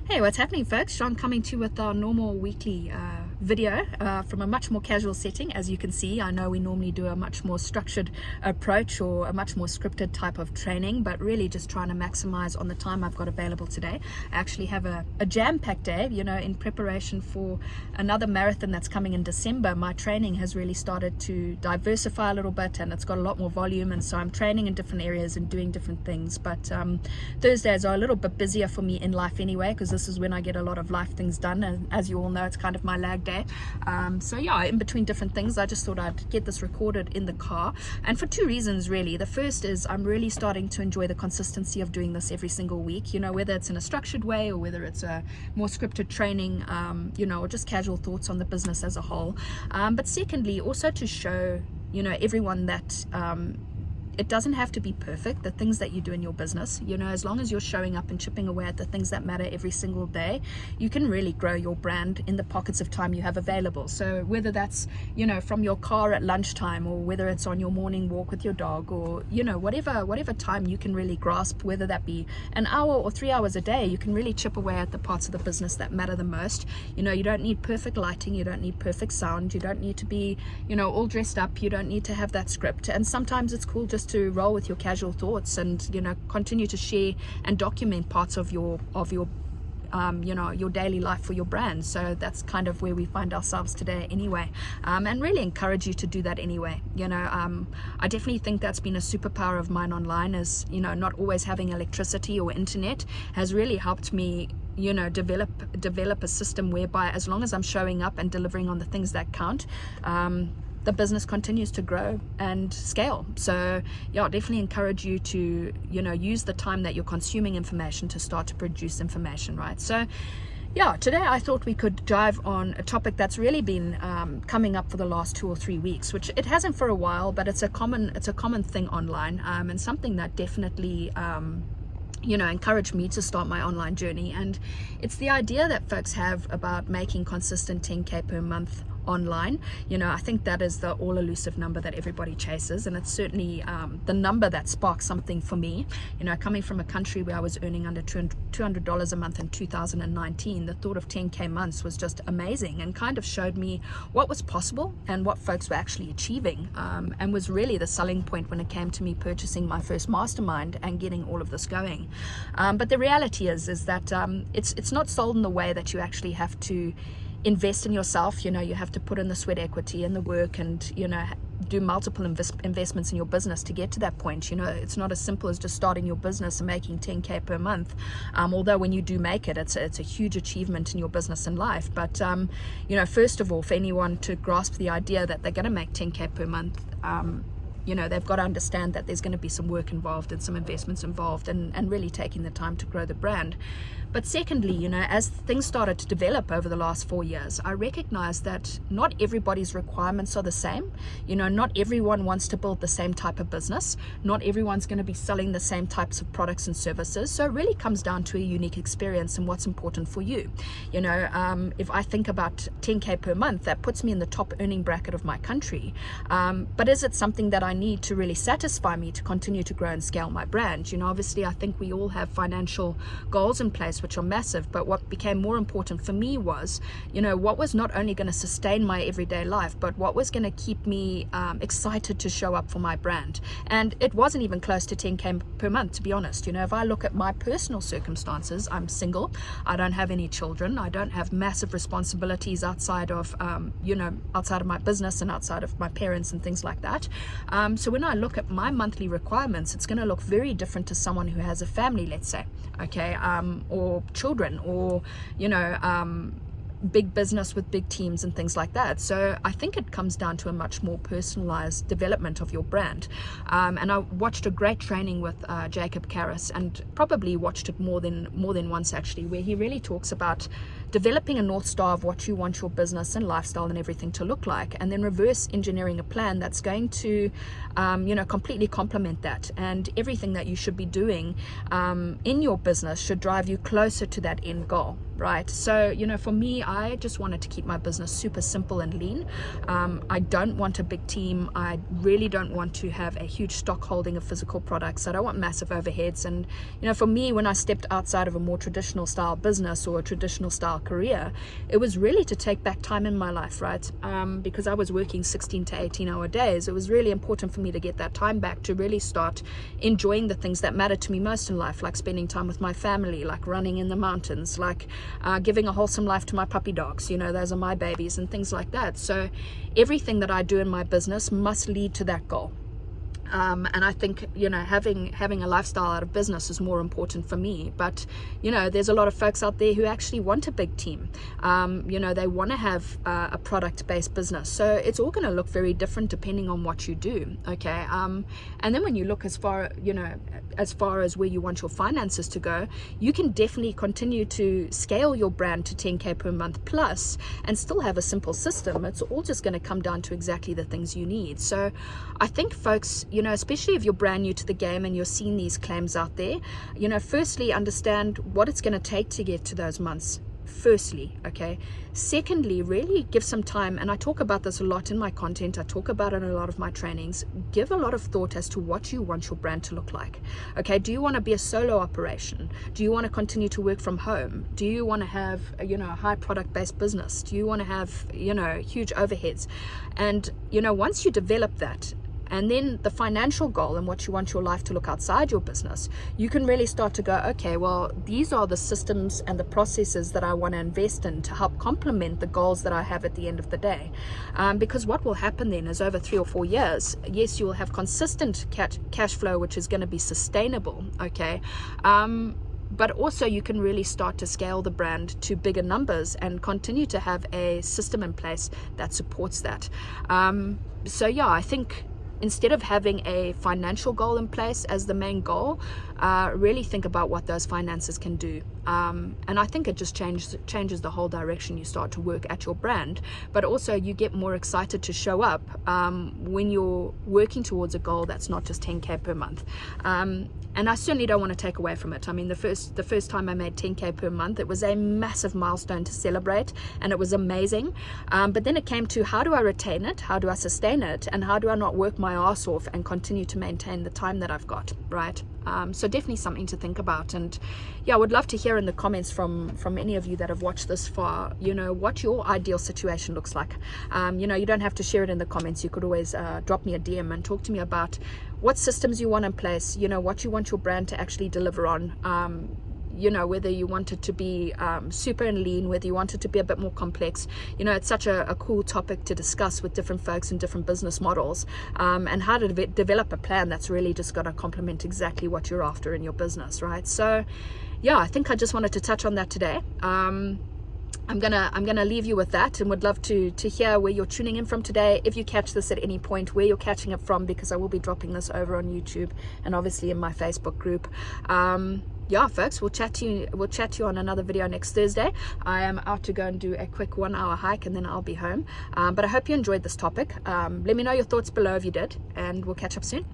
Hey, what's happening, folks? Sean coming to you with our normal weekly video from a much more casual setting. As you can see, I know we normally do a much more structured approach or a much more scripted type of training, but really just trying to maximize on the time I've got available today. I actually have a jam-packed day, in preparation for another marathon that's coming in December. My training has really started to diversify a little bit, and it's got a lot more volume, and so I'm training in different areas and doing different things. But Thursdays are a little bit busier for me in life anyway, because this is when I get a lot of life things done, and as you all know, it's kind of my lag day. So yeah, in between different things, I just thought I'd get this recorded in the car, and for two reasons really. The first is I'm really starting to enjoy the consistency of doing this every single week, whether it's in a structured way or whether it's a more scripted training, or just casual thoughts on the business as a whole. But secondly, also to show everyone that it doesn't have to be perfect, the things that you do in your business. As long as you're showing up and chipping away at the things that matter every single day, you can really grow your brand in the pockets of time you have available. So whether that's from your car at lunchtime, or whether it's on your morning walk with your dog, or whatever time you can really grasp, whether that be an hour or 3 hours a day, you can really chip away at the parts of the business that matter the most. You don't need perfect lighting, you don't need perfect sound, you don't need to be all dressed up, you don't need to have that script. And sometimes it's cool just to roll with your casual thoughts and continue to share and document parts of your daily life for your brand. So that's kind of where we find ourselves today anyway, and really encourage you to do that anyway. I definitely think that's been a superpower of mine online, is not always having electricity or internet has really helped me develop a system whereby, as long as I'm showing up and delivering on the things that count, the business continues to grow and scale. So yeah, definitely encourage you to use the time that you're consuming information to start to produce information, right? So yeah, today I thought we could dive on a topic that's really been coming up for the last 2 or 3 weeks, which it hasn't for a while, but it's a common thing online, and something that definitely encouraged me to start my online journey. And it's the idea that folks have about making consistent 10K per month online. I think that is the all elusive number that everybody chases, and it's certainly the number that sparked something for me. Coming from a country where I was earning under $200 a month in 2019, the thought of 10K months was just amazing, and kind of showed me what was possible and what folks were actually achieving, and was really the selling point when it came to me purchasing my first mastermind and getting all of this going. But the reality is that it's not sold in the way that you actually have to invest in yourself. You have to put in the sweat equity and the work, and do multiple investments in your business to get to that point. It's not as simple as just starting your business and making 10K per month, although when you do make it, it's a huge achievement in your business and life. But first of all, for anyone to grasp the idea that they're going to make 10K per month, they've got to understand that there's going to be some work involved and some investments involved, and really taking the time to grow the brand. But secondly, as things started to develop over the last 4 years, I recognized that not everybody's requirements are the same. Not everyone wants to build the same type of business. Not everyone's going to be selling the same types of products and services. So it really comes down to a unique experience and what's important for you. If I think about 10K per month, that puts me in the top earning bracket of my country. But is it something that I need to really satisfy me to continue to grow and scale my brand? Obviously, I think we all have financial goals in place which are massive, but what became more important for me was what was not only going to sustain my everyday life, but what was going to keep me excited to show up for my brand. And it wasn't even close to 10K per month, to be honest. If I look at my personal circumstances, I'm single, I don't have any children, I don't have massive responsibilities outside of outside of my business and outside of my parents and things like that. So when I look at my monthly requirements, it's going to look very different to someone who has a family, let's say, okay, or children, or big business with big teams and things like that. So I think it comes down to a much more personalized development of your brand. And I watched a great training with Jacob Karras, and probably watched it more than once actually, where he really talks about developing a North Star of what you want your business and lifestyle and everything to look like, and then reverse engineering a plan that's going to completely complement that. And everything that you should be doing in your business should drive you closer to that end goal, right? So for me, I just wanted to keep my business super simple and lean. I don't want a big team. I really don't want to have a huge stock holding of physical products. I don't want massive overheads. And for me, when I stepped outside of a more traditional style business or a traditional style career, it was really to take back time in my life, right? Because I was working 16 to 18 hour days. It was really important for me to get that time back to really start enjoying the things that matter to me most in life, like spending time with my family, like running in the mountains, like giving a wholesome life to my puppy dogs. Those are my babies and things like that. So everything that I do in my business must lead to that goal. And I think, having a lifestyle out of business is more important for me. But, there's a lot of folks out there who actually want a big team. They want to have a product-based business. So it's all going to look very different depending on what you do. Okay. And then when you look as far as where you want your finances to go, you can definitely continue to scale your brand to 10K per month plus and still have a simple system. It's all just going to come down to exactly the things you need. So I think folks, especially if you're brand new to the game and you're seeing these claims out there, firstly, understand what it's going to take to get to those months. Firstly, okay. Secondly, really give some time, and I talk about this a lot in my content. I talk about it in a lot of my trainings. Give a lot of thought as to what you want your brand to look like. Okay, do you want to be a solo operation? Do you want to continue to work from home? Do you want to have a high product-based business? Do you want to have huge overheads? And once you develop that, and then the financial goal and what you want your life to look outside your business, you can really start to go, okay, well, these are the systems and the processes that I want to invest in to help complement the goals that I have at the end of the day. Because what will happen then is over 3 or 4 years, yes, you will have consistent cash flow, which is going to be sustainable, okay? But also you can really start to scale the brand to bigger numbers and continue to have a system in place that supports that. So yeah, I think instead of having a financial goal in place as the main goal, really think about what those finances can do. And I think it just changes the whole direction you start to work at your brand. But also you get more excited to show up when you're working towards a goal that's not just 10K per month. And I certainly don't want to take away from it. I mean, the first time I made 10K per month, it was a massive milestone to celebrate, and it was amazing. But then it came to, how do I retain it? How do I sustain it? And how do I not work my ass off and continue to maintain the time that I've got, right? So definitely something to think about. And yeah, I would love to hear in the comments from any of you that have watched this far, what your ideal situation looks like. You don't have to share it in the comments. You could always drop me a DM and talk to me about what systems you want in place, what you want your brand to actually deliver on. Whether you want it to be super and lean, whether you want it to be a bit more complex. It's such a cool topic to discuss with different folks and different business models, and how to develop a plan that's really just got to complement exactly what you're after in your business, right? So yeah, I think I just wanted to touch on that today. I'm gonna leave you with that, and would love to hear where you're tuning in from today. If you catch this at any point, where you're catching it from, because I will be dropping this over on YouTube and obviously in my Facebook group. Yeah, folks, we'll chat to you on another video next Thursday. I am out to go and do a quick 1-hour hike, and then I'll be home. But I hope you enjoyed this topic. Let me know your thoughts below if you did, and we'll catch up soon.